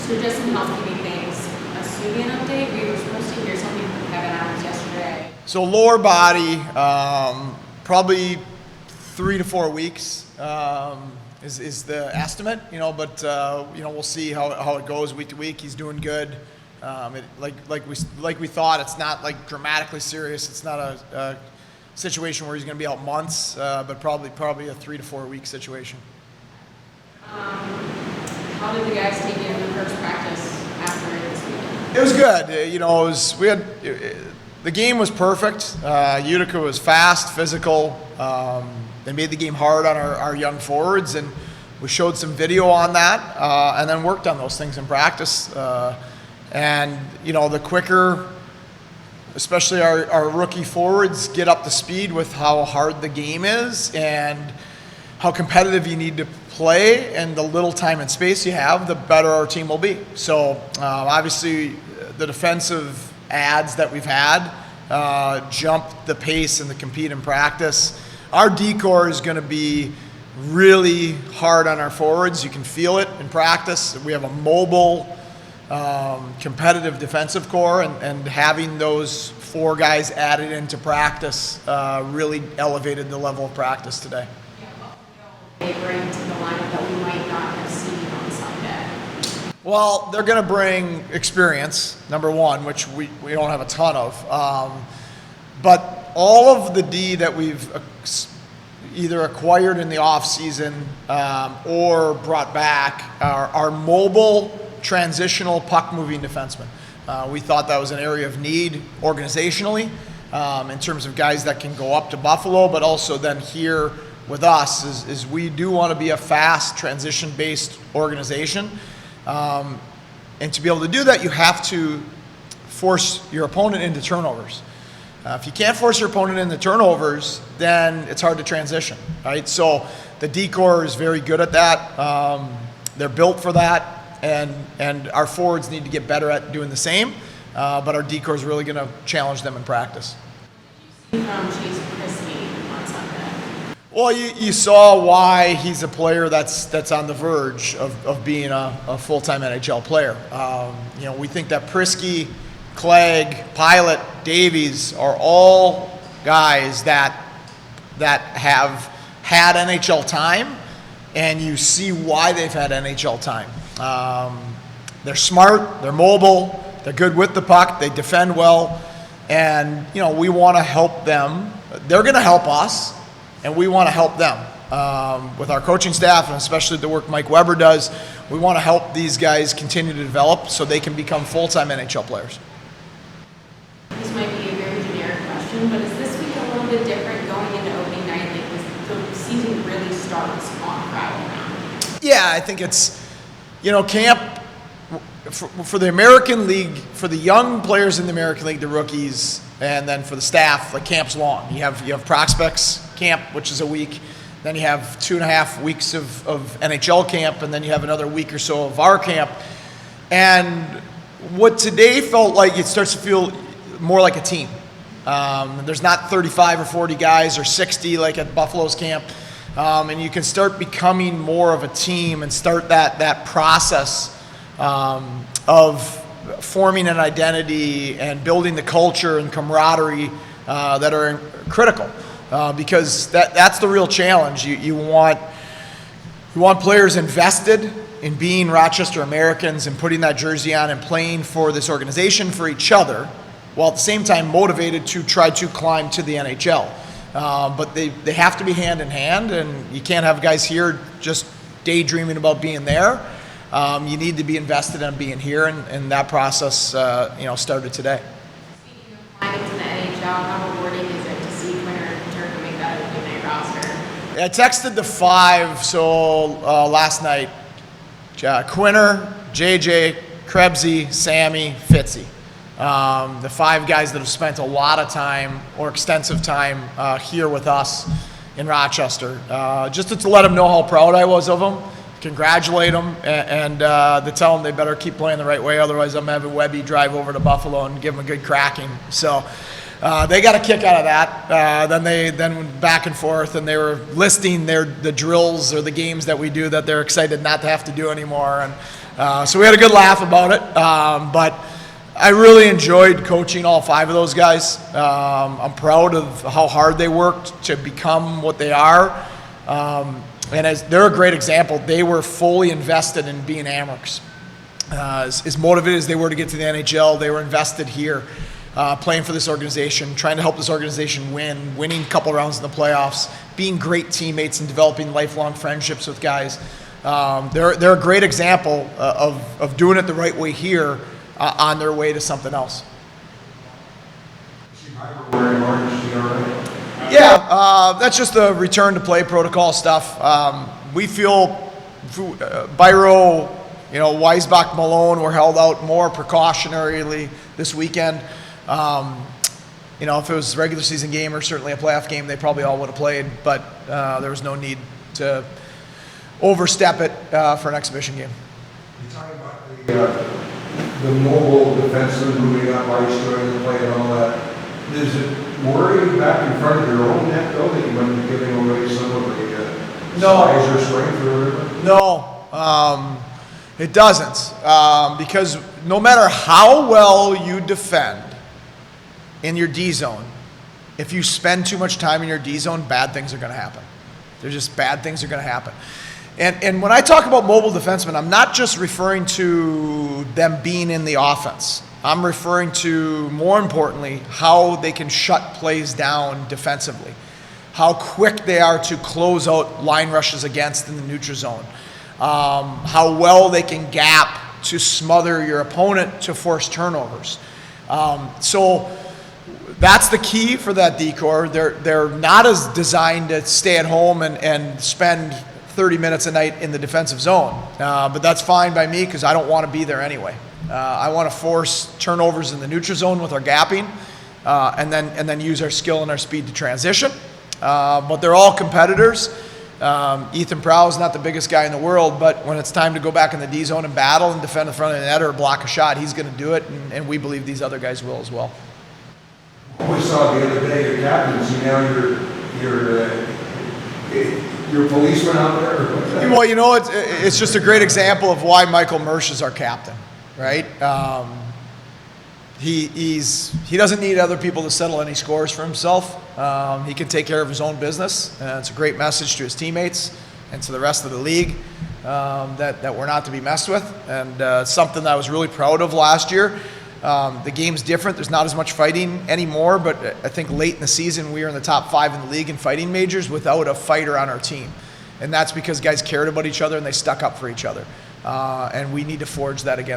So just some housekeeping things. Assuming an update, we were supposed to hear something from Kevin Adams yesterday. So lower body, probably 3 to 4 weeks is the estimate, but we'll see how it goes week to week. He's doing good. Like we thought, it's not like dramatically serious. It's not a situation where he's going to be out months, but probably a 3 to 4 week situation. How did the guys take it in the first practice after this weekend? It was good. The game was perfect. Utica was fast, physical. They made the game hard on our young forwards, and we showed some video on that, and then worked on those things in practice. And the quicker, especially our rookie forwards, get up to speed with how hard the game is and how competitive you need to play, and the little time and space you have, the better our team will be. So obviously the defensive ads that we've had jumped the pace and the compete in practice. Our D-core is going to be really hard on our forwards. You can feel it in practice. We have a mobile, competitive defensive core, and having those 4 guys added into practice really elevated the level of practice today. They bring to the lineup that we might not have seen on Sunday? Well, they're going to bring experience, number one, which we don't have a ton of. But all of the D that we've either acquired in the offseason or brought back are mobile, transitional, puck-moving defensemen. We thought that was an area of need organizationally in terms of guys that can go up to Buffalo, but also then here with us is we do want to be a fast, transition-based organization. And to be able to do that, you have to force your opponent into turnovers. If you can't force your opponent into turnovers, then it's hard to transition, right? So the D-core is very good at that. They're built for that, and our forwards need to get better at doing the same, but our D-core is really going to challenge them in practice. Well, you saw why he's a player that's on the verge of being a full-time NHL player. We think that Prisky, Clegg, Pilot, Davies are all guys that have had NHL time, and you see why they've had NHL time. They're smart, they're mobile, they're good with the puck, they defend well, and we want to help them. They're going to help us, and we want to help them with our coaching staff, and especially the work Mike Weber does. We want to help these guys continue to develop so they can become full-time NHL players. This might be a very generic question, but is this week a little bit different going into opening night? Like the season really starts on Friday now. Yeah, I think it's, camp for the American League, for the young players in the American League, the rookies, and then for the staff, like camp's long. You have prospects camp, which is a week. Then you have 2.5 weeks of NHL camp, and then you have another week or so of our camp. And what today felt like, it starts to feel more like a team. There's not 35 or 40 guys or 60 like at Buffalo's camp. And you can start becoming more of a team and start that process of forming an identity and building the culture and camaraderie that are critical. Because that's the real challenge. You want players invested in being Rochester Americans and putting that jersey on and playing for this organization, for each other, while at the same time motivated to try to climb to the NHL. But they have to be hand in hand, and you can't have guys here just daydreaming about being there. You need to be invested in being here, and that process started today. Speaking of climbing to the NHL, how rewarding is it to see Quinter and Turk make that opening night roster? Yeah, I texted the 5 last night. Quinter, JJ, Krebsy, Sammy, Fitzy. The 5 guys that have spent a lot of time or extensive time here with us in Rochester. Just to let them know how proud I was of them, congratulate them, and to tell them they better keep playing the right way. Otherwise, I'm going to have Webby drive over to Buffalo and give them a good cracking. So they got a kick out of that. Then they went back and forth, and they were listing the drills or the games that we do that they're excited not to have to do anymore. And so we had a good laugh about it. But I really enjoyed coaching all 5 of those guys. I'm proud of how hard they worked to become what they are. And as they're a great example, they were fully invested in being Amherst. As motivated as they were to get to the NHL, they were invested here, playing for this organization, trying to help this organization winning a couple rounds in the playoffs, being great teammates and developing lifelong friendships with guys. They're a great example of doing it the right way here on their way to something else. Wearing orange, is he all right? Yeah, that's just the return to play protocol stuff. We feel Byro, Weisbach, Malone were held out more precautionarily this weekend. If it was a regular season game or certainly a playoff game, they probably all would have played, but there was no need to overstep it for an exhibition game. You talking about the mobile defenseman moving up ice during the play and all that. Does it worry you back in front of your own net, though, that you might be giving away some of the size or strength or whatever? No, it doesn't. Because no matter how well you defend in your D zone, if you spend too much time in your D zone, bad things are going to happen. There's just bad things are going to happen. And when I talk about mobile defensemen, I'm not just referring to them being in the offense. I'm referring to, more importantly, how they can shut plays down defensively, how quick they are to close out line rushes against in the neutral zone, how well they can gap to smother your opponent to force turnovers. So that's the key for that D-corps. They're not as designed to stay at home and spend 30 minutes a night in the defensive zone. But that's fine by me because I don't want to be there anyway. I want to force turnovers in the neutral zone with our gapping and then use our skill and our speed to transition. But they're all competitors. Ethan Prow is not the biggest guy in the world, but when it's time to go back in the D zone and battle and defend in front of the net or block a shot, he's going to do it, and we believe these other guys will as well. We saw the other day your captaincy. Now you're a policeman out there? Well, it's just a great example of why Michael Mersch is our captain, right? He doesn't need other people to settle any scores for himself. He can take care of his own business, and it's a great message to his teammates and to the rest of the league that we're not to be messed with, and something that I was really proud of last year. The game's different. There's not as much fighting anymore, but I think late in the season we were in the top 5 in the league in fighting majors without a fighter on our team. And that's because guys cared about each other and they stuck up for each other. And we need to forge that again.